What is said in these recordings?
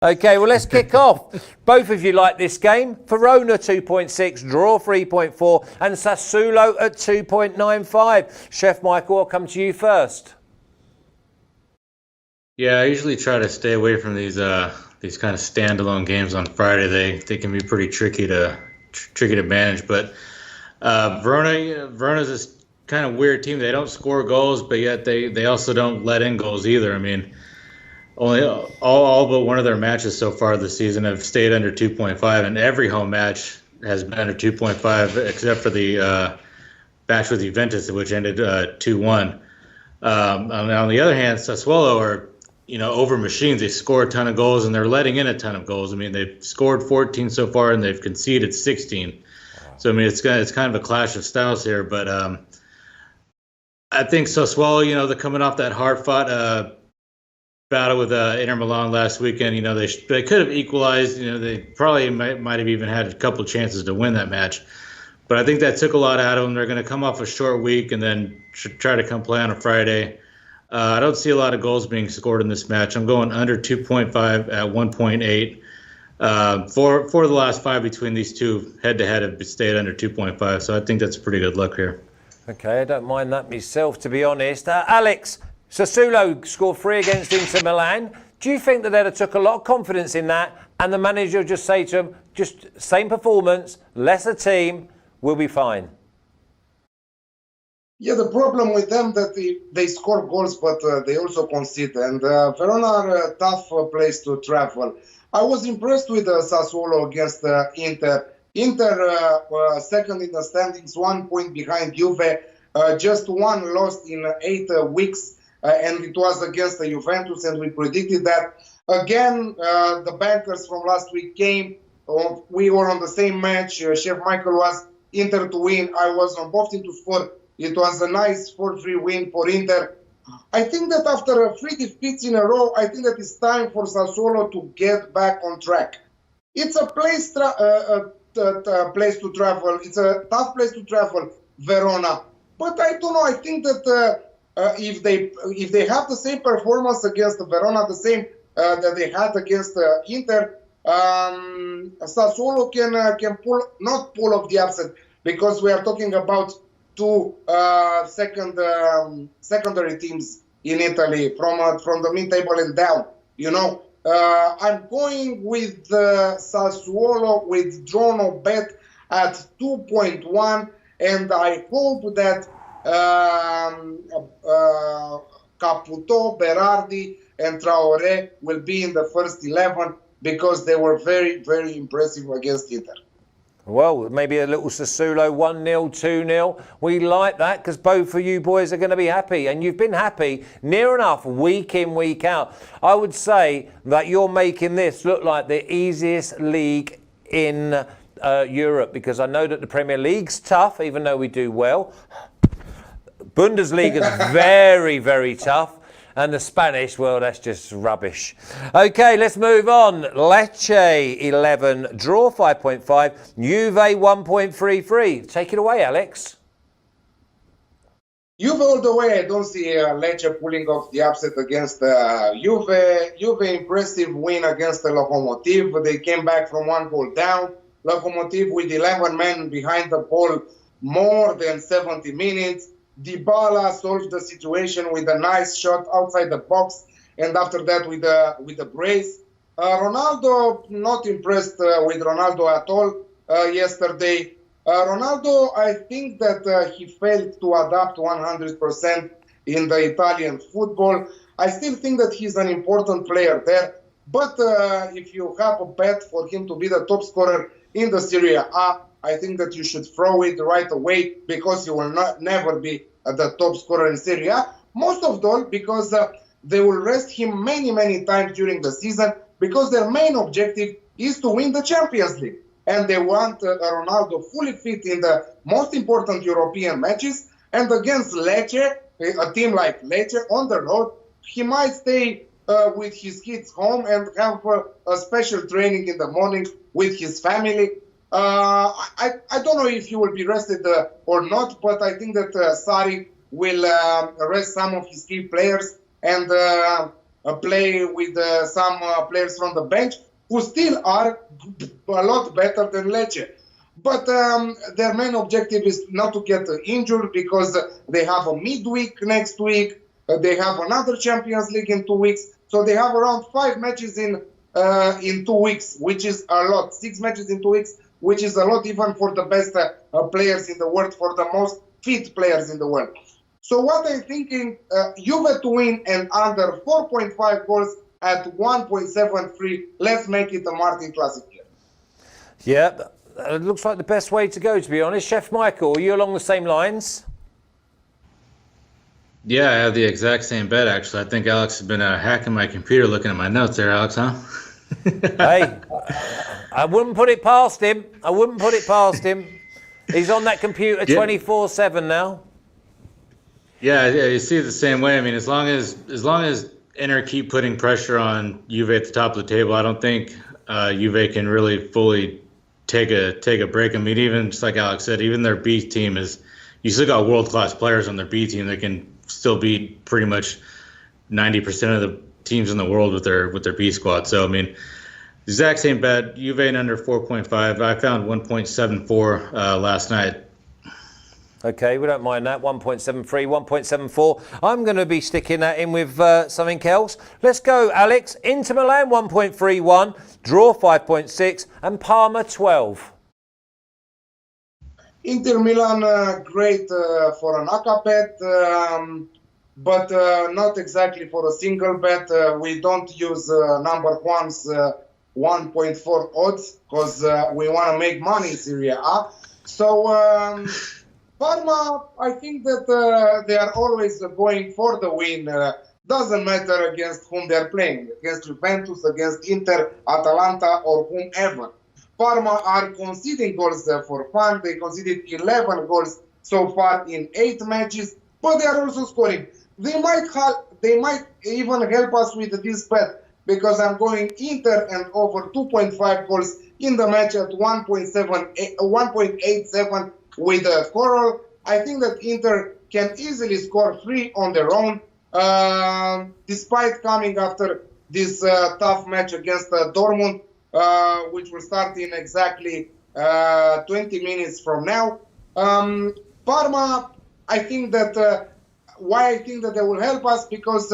Okay, well, let's kick off. Both of you like this game. Verona 2.6, draw 3.4, and Sassuolo at 2.95. Chef Michael, I'll come to you first. Yeah, I usually try to stay away from these kind of standalone games on Friday. They can be pretty tricky to manage. But Verona's this kind of weird team. They don't score goals, but yet they also don't let in goals either. I mean, only all but one of their matches so far this season have stayed under 2.5, and every home match has been under 2.5 except for the match with Juventus, which ended 2-1. On the other hand, Sassuolo are over machines. They score a ton of goals and they're letting in a ton of goals. I mean, they've scored 14 so far and they've conceded 16. So I mean, it's kind of a clash of styles here. But I think Sassuolo, they're coming off that hard-fought battle with Inter Milan last weekend. They could have equalized. They probably might have even had a couple chances to win that match. But I think that took a lot out of them. They're going to come off a short week and then try to come play on a Friday. I don't see a lot of goals being scored in this match. I'm going under 2.5 at 1.8. For the last 5 between these two, head-to-head have stayed under 2.5. So I think that's pretty good luck here. Okay, I don't mind that myself, to be honest. Alex, Sassuolo scored 3 against Inter Milan. Do you think that they'd took a lot of confidence in that and the manager just say to them, just same performance, lesser team, we'll be fine? Yeah, the problem with them that they score goals, but they also concede. And Verona are a tough place to travel. I was impressed with Sassuolo against Inter. Inter second in the standings, 1 point behind Juve. Just one lost in 8 weeks. And it was against the Juventus, and we predicted that. Again, the bankers from last week came. We were on the same match. Chef Michael was Inter to win. I was on both teams to score. It was a nice 4-3 win for Inter. I think that after 3 defeats in a row, I think that it's time for Sassuolo to get back on track. It's a place to travel. It's a tough place to travel, Verona. But I don't know. I think that if they have the same performance against Verona, the same that they had against Inter, Sassuolo can pull off the upset, because we are talking about 2 secondary teams in Italy from the mid-table and down. I'm going with Sassuolo with draw bet at 2.1, and I hope that Caputo, Berardi, and Traoré will be in the first 11, because they were very, very impressive against Inter. Well, maybe a little Sassuolo 1-0, 2-0. We like that, because both of you boys are going to be happy. And you've been happy near enough week in, week out. I would say that you're making this look like the easiest league in Europe, because I know that the Premier League's tough, even though we do well. Bundesliga is very, very tough. And the Spanish, well, that's just rubbish. Okay, let's move on. Lecce 11, draw 5.5, Juve 1.33. Take it away, Alex. Juve all the way. I don't see Lecce pulling off the upset against Juve. Juve impressive win against the Lokomotiv. They came back from 1 goal down. Lokomotiv with 11 men behind the ball more than 70 minutes. Dybala solved the situation with a nice shot outside the box, and after that with a brace. Ronaldo, not impressed with Ronaldo at all yesterday. Ronaldo, I think that he failed to adapt 100% in the Italian football. I still think that he's an important player there, but if you have a bet for him to be the top scorer in the Serie A, I think that you should throw it right away, because he will never be the top scorer in Serie A. Most of all because they will rest him many, many times during the season, because their main objective is to win the Champions League. And they want Ronaldo fully fit in the most important European matches. And against Lecce, a team like Lecce on the road, he might stay with his kids home and have a special training in the morning with his family. I don't know if he will be rested or not, but I think that Sarri will rest some of his key players, and play with some players from the bench who still are a lot better than Lecce. But their main objective is not to get injured because they have a midweek next week. They have another Champions League in 2 weeks. So they have around 5 matches in 2 weeks, which is a lot. 6 matches in 2 weeks, which is a lot even for the best players in the world, for the most fit players in the world. So what I'm thinking, Juve to win and under 4.5 goals at 1.73. Let's make it a Martin Classic here. Yeah, it looks like the best way to go, to be honest. Chef Michael, are you along the same lines? Yeah, I have the exact same bet, actually. I think Alex has been hacking my computer looking at my notes there, Alex, huh? Hey, I wouldn't put it past him. I wouldn't put it past him. He's on that computer 24/7 now. Yeah, you see it the same way. I mean, as long as Inter keep putting pressure on Juve at the top of the table, I don't think Juve can really fully take a break. I mean, even just like Alex said, even their B team is, you still got world-class players on their B team that can still beat pretty much 90% of the teams in the world with their B squad. So I mean, exact same bet. Juve and under 4.5. I found 1.74 last night. Okay, we don't mind that. 1.73, 1.74. I'm going to be sticking that in with something else. Let's go, Alex. Inter Milan 1.31, draw 5.6, and Parma 12. Inter Milan, great for an ACA bet, but not exactly for a single bet. We don't use number one's 1.4 odds because we want to make money in Serie A. So Parma, I think that they are always going for the win. Doesn't matter against whom they're playing, against Juventus, against Inter, Atalanta, or whomever. Parma are conceding goals for fun. They conceded 11 goals so far in 8 matches, but they are also scoring. They might even help us with this bet because I'm going Inter and over 2.5 goals in the match at 1.87 with Coral. I think that Inter can easily score 3 on their own, despite coming after this tough match against Dortmund, which will start in exactly 20 minutes from now. Parma, I think that why I think that they will help us because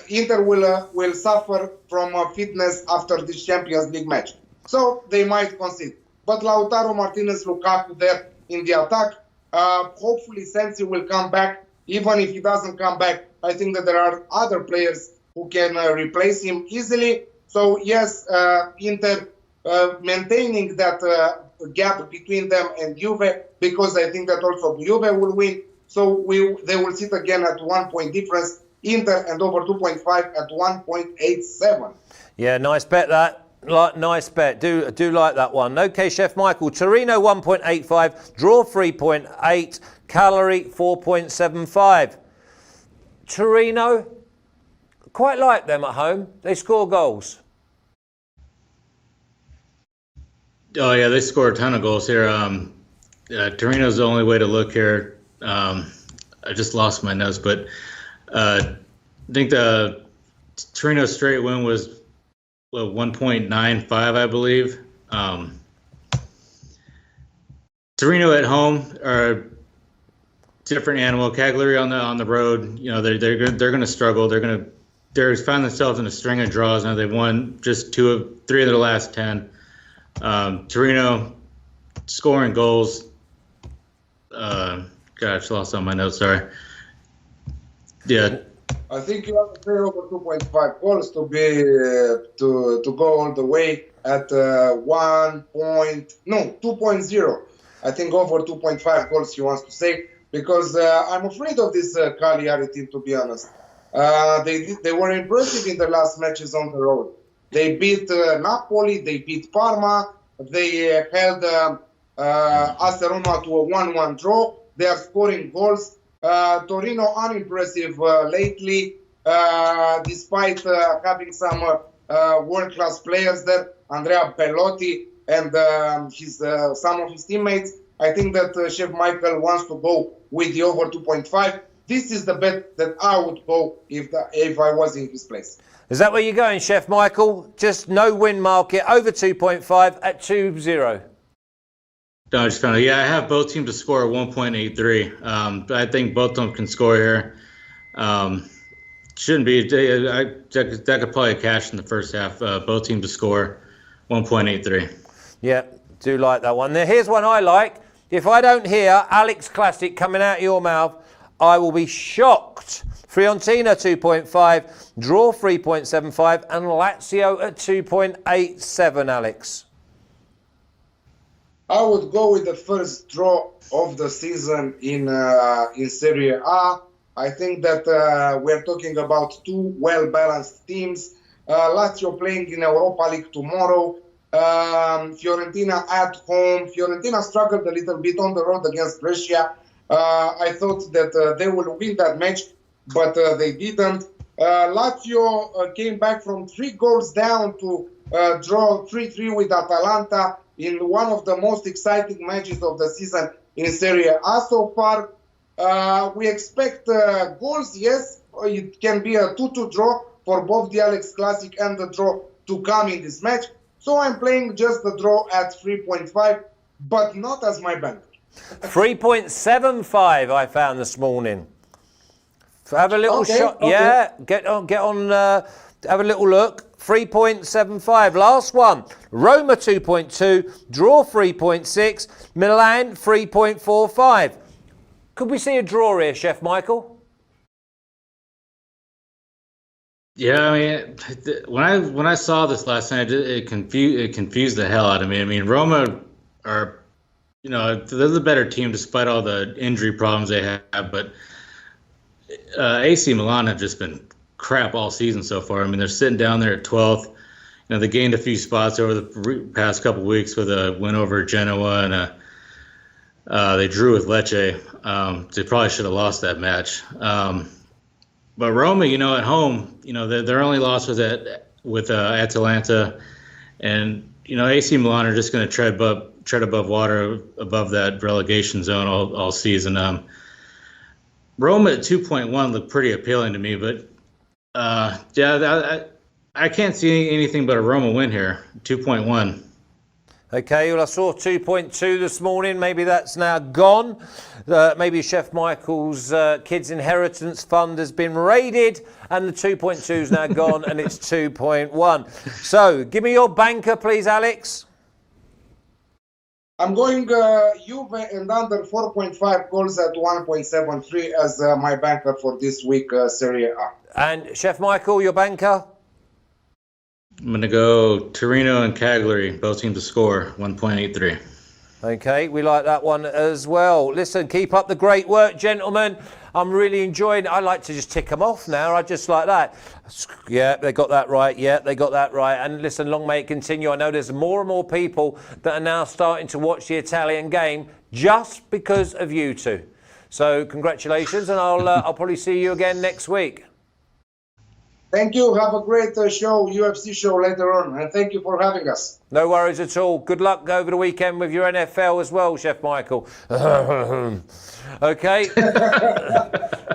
Inter will suffer from fitness after this Champions League match, so they might concede. But Lautaro Martinez, Lukaku there in the attack. Hopefully Sensi will come back. Even if he doesn't come back, I think that there are other players who can replace him easily. So yes, Inter maintaining that gap between them and Juve, because I think that also Juve will win. So they will sit again at 1 point difference. Inter and over 2.5 at 1.87. Yeah, nice bet that. Nice bet. Do like that one. Okay, Chef Michael. Torino 1.85, draw 3.8, Cagliari 4.75. Torino, quite like them at home. They score goals. Oh yeah, they score a ton of goals here. Torino's the only way to look here. I just lost my notes, but I think the Torino straight win was 1.95, I believe. Torino at home are different animal. Cagliari on the road, you know, they're going to struggle. They're found themselves in a string of draws now. They've won just 3 of their last 10. Torino scoring goals. Gosh, lost on my notes. Sorry. Yeah. I think you have to pay over 2.5 goals to go all the way at 2.0. I think over 2.5 goals he wants to say, because I'm afraid of this Cagliari team, to be honest. They were impressive in the last matches on the road. They beat Napoli, they beat Parma, they held AS Roma to a 1-1 draw. They are scoring goals. Torino unimpressive lately, despite having some world-class players there, Andrea Bellotti and some of his teammates. I think that Chef Michael wants to go with the over 2.5. This is the bet that I would go if I was in his place. Is that where you're going, Chef Michael? Just no win market, over 2.5 at 2-0. No, I just found out. Yeah, I have both teams to score at 1.83. I think both of them can score here. Shouldn't be. That could probably cash in the first half. Both teams to score 1.83. Yeah, do like that one. Now, here's one I like. If I don't hear Alex Classic coming out of your mouth, I will be shocked. Fiorentina 2.5, draw 3.75, and Lazio at 2.87, Alex. I would go with the first draw of the season in Serie A. I think that we're talking about two well-balanced teams. Lazio playing in Europa League tomorrow. Fiorentina at home. Fiorentina struggled a little bit on the road against Brescia. I thought that they would win that match, but they didn't. Lazio came back from 3 goals down to draw 3-3 with Atalanta in one of the most exciting matches of the season in Serie A so far. We expect goals, yes. It can be a 2-2 draw for both the Alex Classic and the draw to come in this match. So I'm playing just the draw at 3.5, but not as my bank. 3.75 I found this morning. Have a little shot. Okay. Yeah, get on, have a little look. 3.75. Last one. Roma 2.2, draw 3.6, Milan 3.45. Could we see a draw here, Chef Michael? Yeah, I mean, when I saw this last night, it confused the hell out of me. I mean, Roma are, they're the better team despite all the injury problems they have, but AC Milan have just been crap all season so far. I mean, they're sitting down there at 12th. They gained a few spots over the past couple of weeks with a win over Genoa and they drew with Lecce. They probably should have lost that match. But Roma, at home, their only loss was with Atalanta, and AC Milan are just going to tread above water, above that relegation zone all season. Roma at 2.1 looked pretty appealing to me, but I can't see anything but a Roma win here. 2.1. Okay, well, I saw 2.2 this morning. Maybe that's now gone. Maybe Chef Michael's kids' inheritance fund has been raided and the 2.2 is now gone and it's 2.1. So, give me your banker, please, Alex. I'm going Juve and under 4.5 goals at 1.73 as my banker for this week, Serie A. And Chef Michael, your banker? I'm going to go Torino and Cagliari, both teams to score, 1.83. Okay, we like that one as well. Listen, keep up the great work, gentlemen. I'm really enjoying it. I like to just tick them off now. I just like that. Yeah, they got that right. Yeah, they got that right. And listen, long may it continue. I know there's more and more people that are now starting to watch the Italian game just because of you two. So congratulations, and I'll probably see you again next week. Thank you. Have a great show, UFC show later on. And thank you for having us. No worries at all. Good luck over the weekend with your NFL as well, Chef Michael. Okay.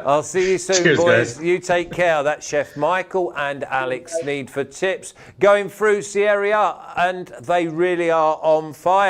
I'll see you soon, Cheers, boys. guys. You take care. That's Chef Michael and Alex Need for Tips going through Serie A, and they really are on fire.